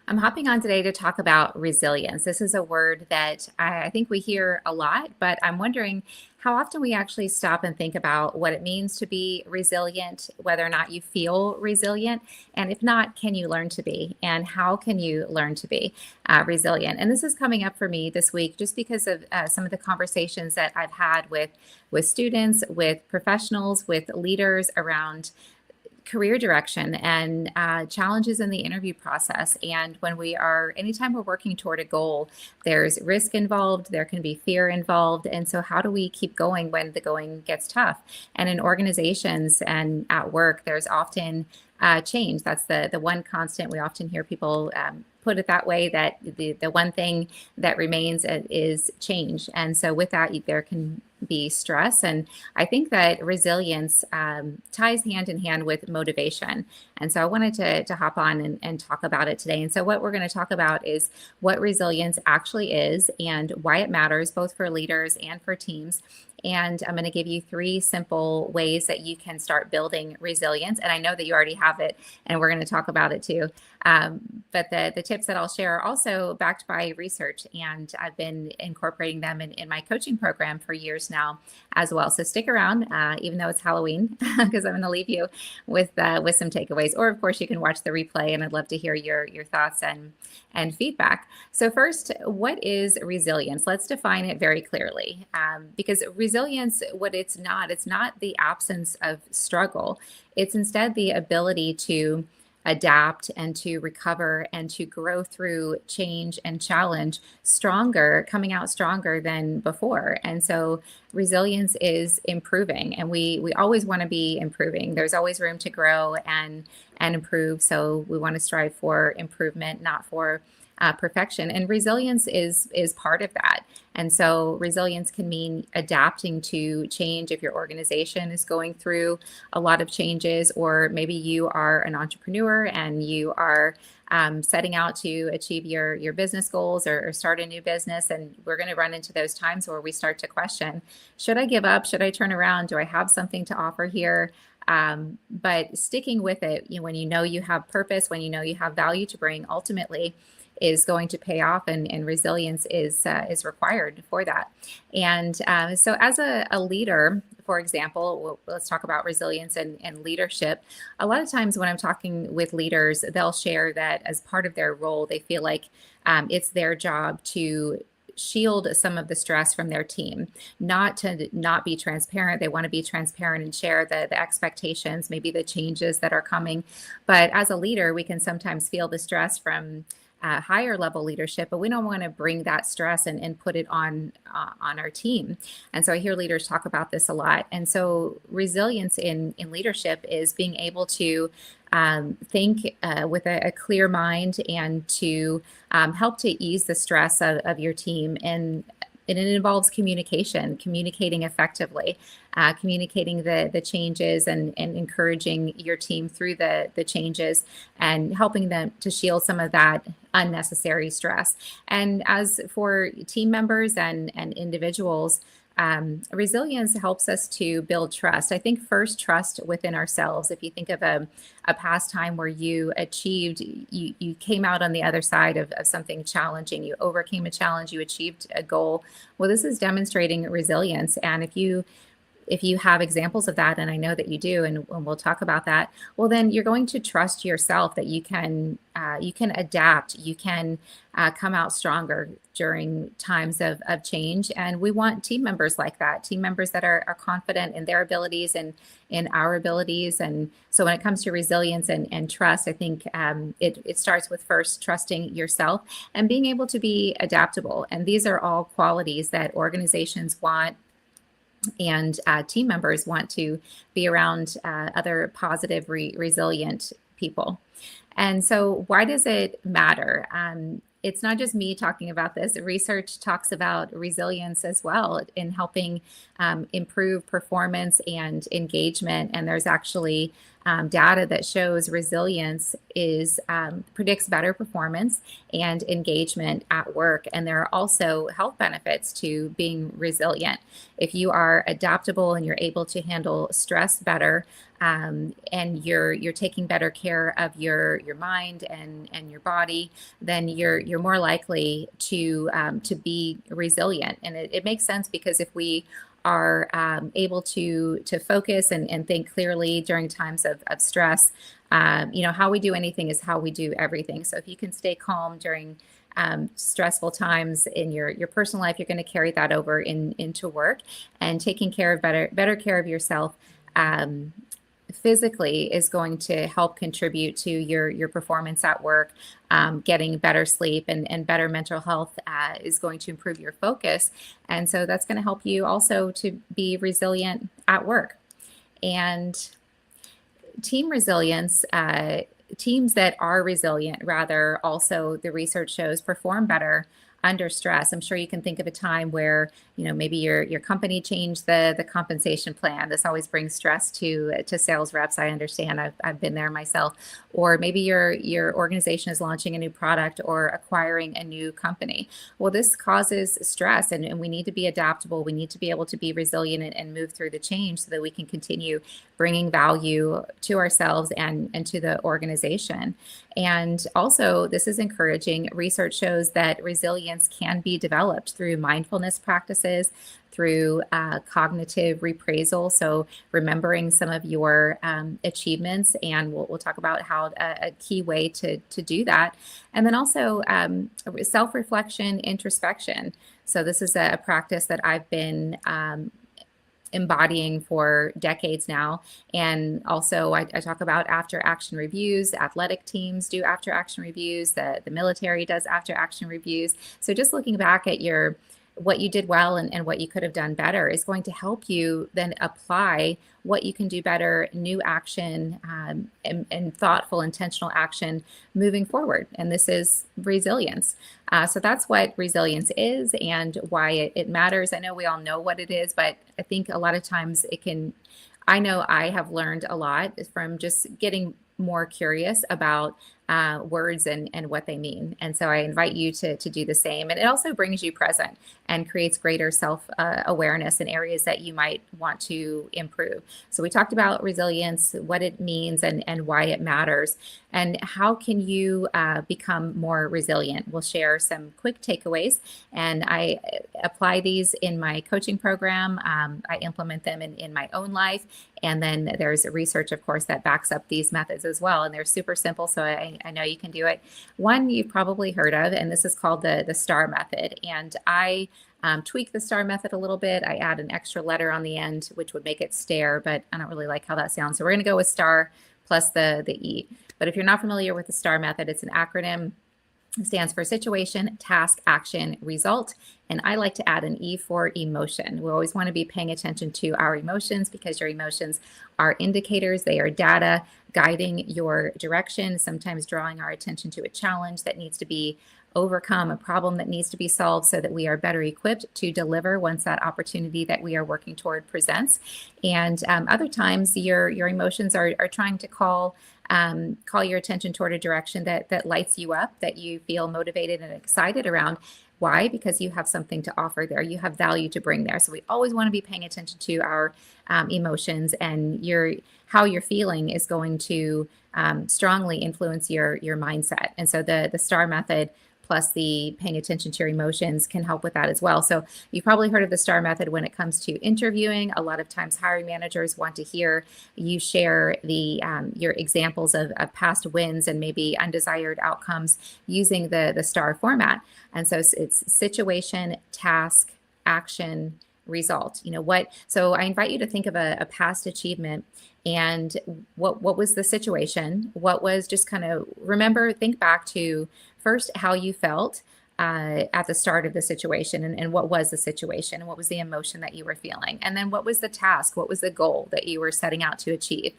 I'm hopping on today to talk about resilience. This is a word that I think we hear a lot, but I'm wondering how often we actually stop and think about what it means to be resilient, whether or not you feel resilient, and if not, can you learn to be, and how can you learn to be resilient? And this is coming up for me this week just because of some of the conversations that I've had with students, with professionals, with leaders around career direction and challenges in the interview process. And anytime we're working toward a goal, there's risk involved, there can be fear involved. And so, how do we keep going when the going gets tough? And in organizations and at work, there's often change. That's the one constant. We often hear people put it that way, that the one thing that remains is change. And so with that, there can be stress. And I think that resilience ties hand in hand with motivation. And so I wanted to hop on and talk about it today. And so what we're going to talk about is what resilience actually is and why it matters, both for leaders and for teams. And I'm going to give you three simple ways that you can start building resilience. And I know that you already have it, and we're going to talk about it too. But the tips that I'll share are also backed by research, and I've been incorporating them in my coaching program for years now as well. So stick around, even though it's Halloween, because I'm going to leave you with some takeaways. Or of course, you can watch the replay, and I'd love to hear your thoughts and feedback. So first, what is resilience? Let's define it very clearly, because resilience, it's not the absence of struggle. It's instead the ability to adapt and to recover and to grow through change and challenge coming out stronger than before. And so resilience is improving, and we always want to be improving. There's always room to grow and improve. So we want to strive for improvement, not for perfection. And resilience is part of that. And so resilience can mean adapting to change if your organization is going through a lot of changes, or maybe you are an entrepreneur and you are setting out to achieve your business goals or start a new business. And we're going to run into those times where we start to question, should I give up? Should I turn around? Do I have something to offer here? But sticking with it, when you know you have purpose, when you know you have value to bring, ultimately is going to pay off, and resilience is required for that. And so as a leader, for example, let's talk about resilience and leadership. A lot of times when I'm talking with leaders, they'll share that as part of their role, they feel like it's their job to shield some of the stress from their team, not be transparent. They want to be transparent and share the expectations, maybe the changes that are coming. But as a leader, we can sometimes feel the stress from higher level leadership, but we don't want to bring that stress and put it on our team. And so I hear leaders talk about this a lot. And so resilience in leadership is being able to think with a clear mind, and to help to ease the stress of your team. And it involves communicating effectively, communicating the changes, and encouraging your team through the changes, and helping them to shield some of that unnecessary stress. And as for team members and individuals, resilience helps us to build trust. I think first, trust within ourselves. If you think of a past time where you came out on the other side of something challenging, you overcame a challenge, you achieved a goal. Well, this is demonstrating resilience. And if you have examples of that, and I know that you do, and we'll talk about that, well, then you're going to trust yourself that you can adapt, you can come out stronger during times of change. And we want team members like that, team members that are confident in their abilities and in our abilities. And so when it comes to resilience and trust, I think it starts with first trusting yourself and being able to be adaptable. And these are all qualities that organizations want, and team members want to be around other positive, resilient people. And so why does it matter? It's not just me talking about this. Research talks about resilience as well in helping improve performance and engagement. And there's actually data that shows resilience predicts better performance and engagement at work. And there are also health benefits to being resilient. If you are adaptable and you're able to handle stress better, and you're taking better care of your mind and your body, then you're more likely to be resilient. And it makes sense, because if we are able to focus and think clearly during times of stress, how we do anything is how we do everything. So if you can stay calm during stressful times in your personal life, you're going to carry that over into work. And taking care of better care of yourself physically is going to help contribute to your performance at work. Getting better sleep and better mental health is going to improve your focus, and so that's going to help you also to be resilient at work. And team resilience, teams that are resilient, rather, also the research shows perform better under stress. I'm sure you can think of a time where, maybe your company changed the compensation plan. This always brings stress to sales reps. I understand. I've been there myself. Or maybe your organization is launching a new product or acquiring a new company. Well, this causes stress, and we need to be adaptable. We need to be able to be resilient and move through the change so that we can continue bringing value to ourselves and to the organization. And also, this is encouraging. Research shows that resilience can be developed through mindfulness practices, through cognitive reappraisal. So remembering some of your achievements, and we'll talk about how a key way to do that. And then also self-reflection, introspection. So this is a practice that I've been embodying for decades now. And also I talk about after action reviews. Athletic teams do after action reviews. The military does after action reviews. So just looking back at what you did well and what you could have done better is going to help you then apply what you can do better, new action, and thoughtful, intentional action moving forward. And this is resilience. So that's what resilience is and why it matters. I know we all know what it is, but I think a lot of times I know I have learned a lot from just getting more curious about words and what they mean. And so I invite you to do the same. And it also brings you present and creates greater self-awareness in areas that you might want to improve. So we talked about resilience, what it means and why it matters, and how can you become more resilient. We'll share some quick takeaways, and I apply these in my coaching program. I implement them in my own life. And then there's research, of course, that backs up these methods as well. And they're super simple, so I know you can do it. One you've probably heard of, and this is called the S.T.A.R.E method. And I tweak the S.T.A.R.E method a little bit. I add an extra letter on the end, which would make it S.T.A.R.E, but I don't really like how that sounds. So we're going to go with S.T.A.R.E plus the E. But if you're not familiar with the S.T.A.R.E method, it's an acronym. It stands for situation, task, action, result. And I like to add an E for emotion. We always want to be paying attention to our emotions, because your emotions are indicators. They are data guiding your direction, sometimes drawing our attention to a challenge that needs to be overcome, a problem that needs to be solved, so that we are better equipped to deliver once that opportunity that we are working toward presents. And other times your emotions are trying to call your attention toward a direction that lights you up, that you feel motivated and excited around. Why? Because you have something to offer there. You have value to bring there. So we always want to be paying attention to our emotions, and how you're feeling is going to strongly influence your mindset. And so the S.T.A.R.E method plus the paying attention to your emotions can help with that as well. So you've probably heard of the S.T.A.R.E method when it comes to interviewing. A lot of times hiring managers want to hear you share your examples of past wins and maybe undesired outcomes using the S.T.A.R.E format. And so it's situation, task, action, result. So I invite you to think of a past achievement, and what was the situation? What was, just kind of think back to first how you felt at the start of the situation, and what was the situation, and what was the emotion that you were feeling, and then what was the task, what was the goal that you were setting out to achieve.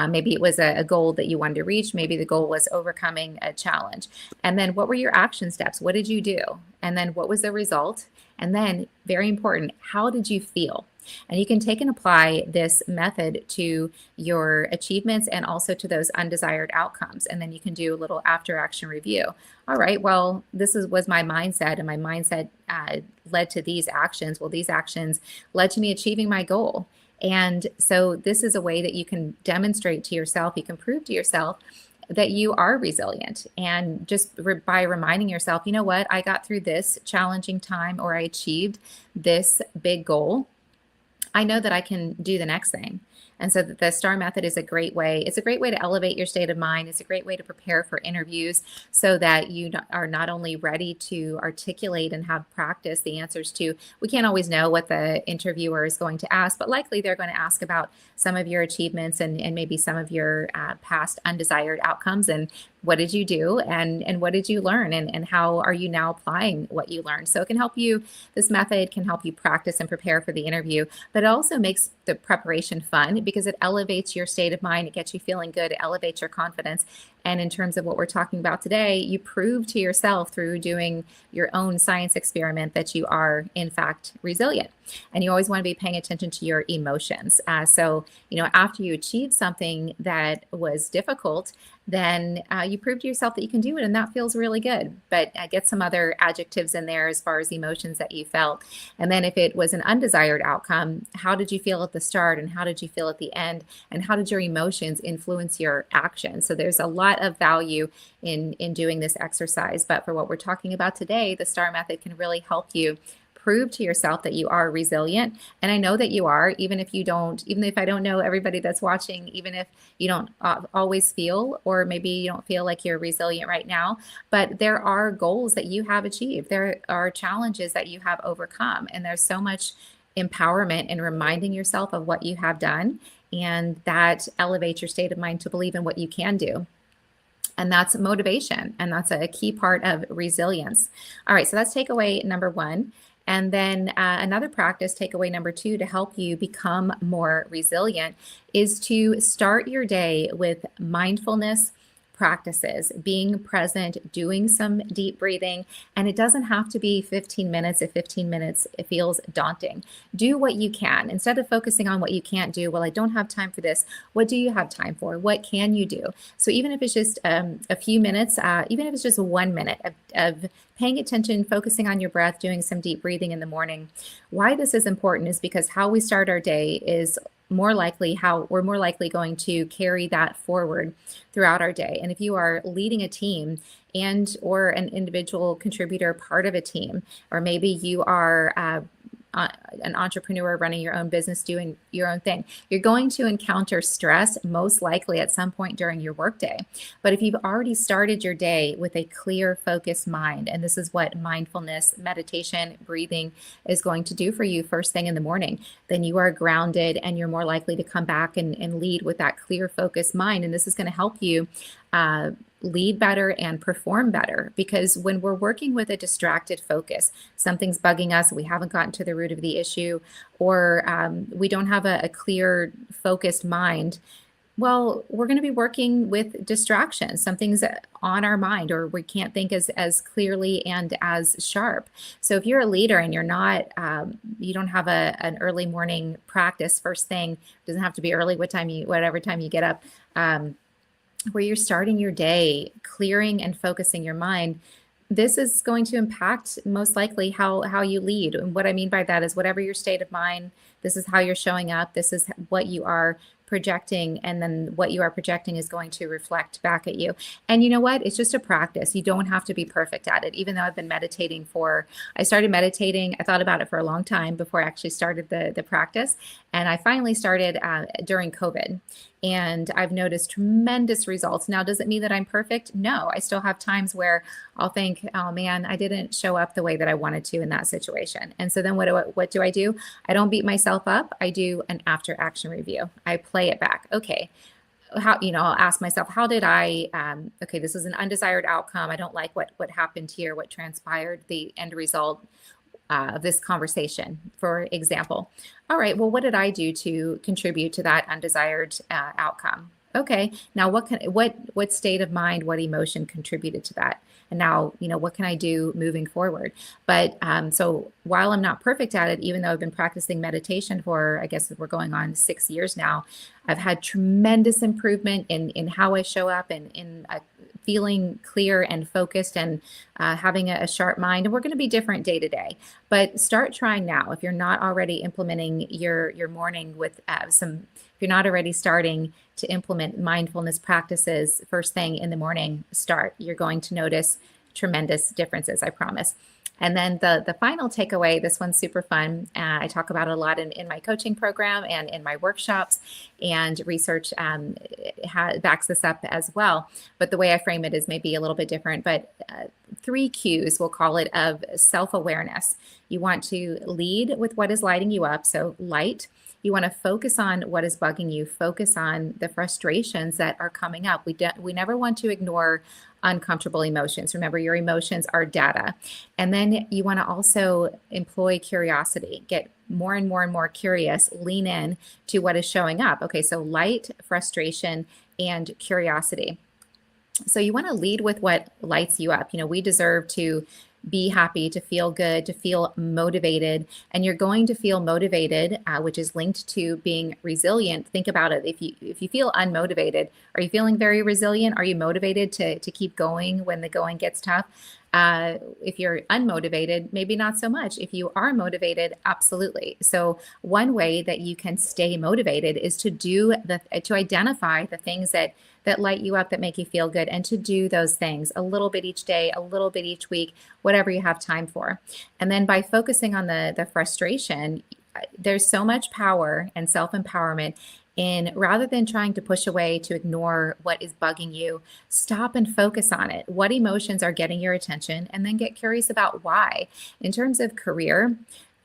Maybe it was a goal that you wanted to reach. Maybe the goal was overcoming a challenge. And then what were your action steps? What did you do? And then what was the result? And then, very important, how did you feel? And you can take and apply this method to your achievements and also to those undesired outcomes. And then you can do a little after action review. All right, well, this was my mindset, and my mindset led to these actions. Well, these actions led to me achieving my goal. And so this is a way that you can demonstrate to yourself, you can prove to yourself that you are resilient. And just by reminding yourself, you know what, I got through this challenging time, or I achieved this big goal, I know that I can do the next thing. And so the STAR method is a great way. It's a great way to elevate your state of mind. It's a great way to prepare for interviews so that you are not only ready to articulate and have practice the answers to, we can't always know what the interviewer is going to ask, but likely they're going to ask about some of your achievements and maybe some of your past undesired outcomes. And what did you do? And what did you learn? And how are you now applying what you learned? So it can help you, this method can help you practice and prepare for the interview, but it also makes the preparation fun because it elevates your state of mind. It gets you feeling good. It elevates your confidence. And in terms of what we're talking about today, you prove to yourself through doing your own science experiment that you are, in fact, resilient. And you always want to be paying attention to your emotions. So, after you achieve something that was difficult, then you prove to yourself that you can do it, and that feels really good. But get some other adjectives in there as far as emotions that you felt. And then if it was an undesired outcome, how did you feel at the start, and how did you feel at the end, and how did your emotions influence your action? So there's a lot of value in doing this exercise. But for what we're talking about today, the STAR method can really help you prove to yourself that you are resilient. And I know that you are, even if I don't know everybody that's watching, even if you don't always feel, or maybe you don't feel like you're resilient right now, but there are goals that you have achieved. There are challenges that you have overcome. And there's so much empowerment in reminding yourself of what you have done. And that elevates your state of mind to believe in what you can do. And that's motivation. And that's a key part of resilience. All right, so that's takeaway number one. And then another practice, takeaway number two, to help you become more resilient is to start your day with mindfulness practices, being present, doing some deep breathing. And it doesn't have to be 15 minutes. If 15 minutes, it feels daunting. Do what you can. Instead of focusing on what you can't do, well, I don't have time for this. What do you have time for? What can you do? So even if it's just a few minutes, even if it's just 1 minute of paying attention, focusing on your breath, doing some deep breathing in the morning. Why this is important is because how we start our day is how we're more likely going to carry that forward throughout our day. And if you are leading a team or an individual contributor, part of a team, or maybe you are an entrepreneur running your own business, doing your own thing, you're going to encounter stress most likely at some point during your workday. But if you've already started your day with a clear, focused mind, and this is what mindfulness, meditation, breathing is going to do for you first thing in the morning, then you are grounded and you're more likely to come back and lead with that clear, focused mind. And this is going to help you lead better and perform better, because when we're working with a distracted focus, something's bugging us, we haven't gotten to the root of the issue, or we don't have a clear, focused mind, well, we're going to be working with distractions. Something's on our mind, or we can't think as clearly and as sharp. So if you're a leader and you're not, you don't have an early morning practice first thing, it doesn't have to be early, whatever time you get up, where you're starting your day, clearing and focusing your mind, this is going to impact most likely how you lead. And what I mean by that is whatever your state of mind, this is how you're showing up, this is what you are projecting, and then what you are projecting is going to reflect back at you. And you know what? It's just a practice. You don't have to be perfect at it. Even though I've been meditating I started meditating, I thought about it for a long time before I actually started the practice. And I finally started during COVID. And I've noticed tremendous results. Now, does it mean that I'm perfect? No, I still have times where I'll think, oh man, I didn't show up the way that I wanted to in that situation. And so then what do I do? I don't beat myself up. I do an after action review. I play it back. Okay. I'll ask myself, how did okay, this is an undesired outcome. I don't like what happened here, what transpired, the end result of this conversation, for example. All right, well, what did I do to contribute to that undesired outcome? Okay, now what state of mind, what emotion contributed to that? And now, what can I do moving forward? But so while I'm not perfect at it, even though I've been practicing meditation for, I guess we're going on 6 years now, I've had tremendous improvement in how I show up and in feeling clear and focused and having a sharp mind. And we're going to be different day to day. But start trying now. If you're not already implementing your morning with if you're not already starting to implement mindfulness practices first thing in the morning, start. You're going to notice tremendous differences, I promise. And then the final takeaway, this one's super fun. I talk about it a lot in my coaching program and in my workshops, and research backs this up as well. But the way I frame it is maybe a little bit different. But 3 Qs, we'll call it, of self-awareness. You want to lead with what is lighting you up, so light. You want to focus on what is bugging you, focus on the frustrations that are coming up. We never want to ignore uncomfortable emotions. Remember, your emotions are data. And then you want to also employ curiosity, get more and more and more curious, lean in to what is showing up. Okay, so light, frustration, and curiosity. So you want to lead with what lights you up. We deserve to be happy, to feel good, to feel motivated. And you're going to feel motivated, which is linked to being resilient. Think about it. If you feel unmotivated, are you feeling very resilient? Are you motivated to keep going when the going gets tough? If you're unmotivated, maybe not so much. If you are motivated, absolutely. So one way that you can stay motivated is to identify the things that light you up, that make you feel good, and to do those things a little bit each day, a little bit each week, whatever you have time for. And then by focusing on the frustration, there's so much power and self-empowerment in, rather than trying to push away, to ignore what is bugging you, stop and focus on it. What emotions are getting your attention? And then get curious about why. In terms of career,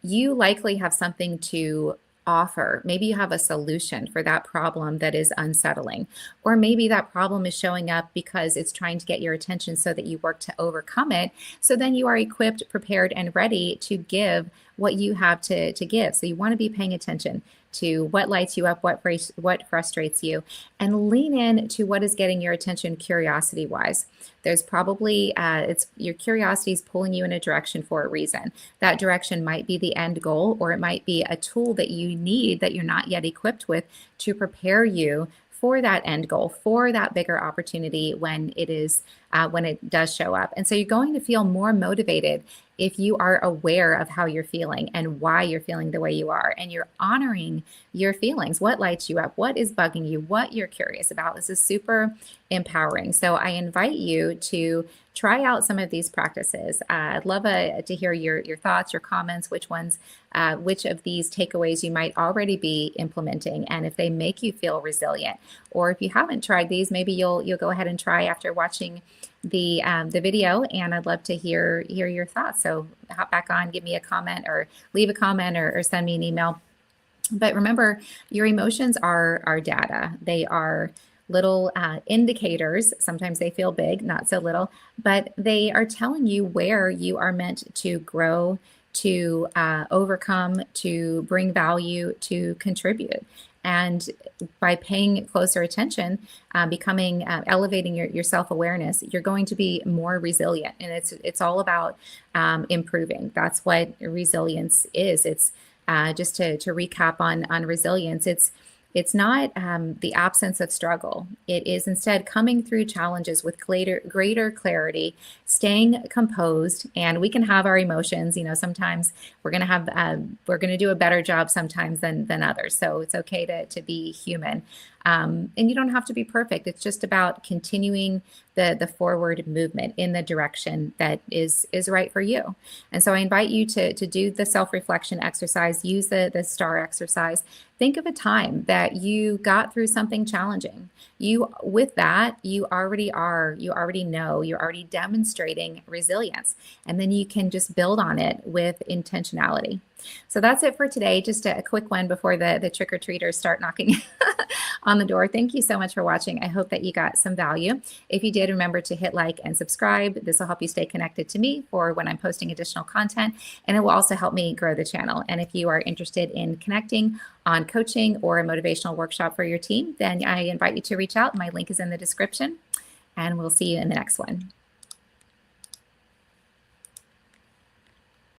you likely have something to offer. Maybe you have a solution for that problem that is unsettling, or maybe that problem is showing up because it's trying to get your attention so that you work to overcome it. So then you are equipped, prepared, and ready to give what you have to give. So you want to be paying attention to what lights you up, what frustrates you, and lean in to what is getting your attention curiosity wise. There's probably, it's your curiosity is pulling you in a direction for a reason. That direction might be the end goal, or it might be a tool that you need that you're not yet equipped with to prepare you for that end goal, for that bigger opportunity when it does show up. And so you're going to feel more motivated if you are aware of how you're feeling and why you're feeling the way you are, and you're honoring your feelings, what lights you up, what is bugging you, what you're curious about. This is super empowering. So I invite you to try out some of these practices. I'd love to hear your thoughts, your comments, which of these takeaways you might already be implementing, and if they make you feel resilient. Or if you haven't tried these, maybe you'll go ahead and try after watching the video, and I'd love to hear your thoughts. So hop back on, give me a comment, or leave a comment, or send me an email. But remember, your emotions are data. They are little indicators. Sometimes they feel big, not so little, but they are telling you where you are meant to grow, to overcome, to bring value, to contribute. And by paying closer attention, elevating your self-awareness, you're going to be more resilient. And it's all about improving. That's what resilience is. It's just to recap on resilience. It's not the absence of struggle. It is instead coming through challenges with greater clarity, staying composed, and we can have our emotions. Sometimes we're going to do a better job sometimes than others. So it's okay to be human. And you don't have to be perfect. It's just about continuing the forward movement in the direction that is right for you. And so I invite you to do the self-reflection exercise, use the S.T.A.R.E exercise. Think of a time that you got through something challenging. With that, you already know, you're already demonstrating resilience. And then you can just build on it with intentionality. So that's it for today. Just a quick one before the trick-or-treaters start knocking on the door. Thank you so much for watching. I hope that you got some value. If you did, remember to hit like and subscribe. This will help you stay connected to me for when I'm posting additional content, and it will also help me grow the channel. And if you are interested in connecting on coaching or a motivational workshop for your team, then I invite you to reach out. My link is in the description, and we'll see you in the next one.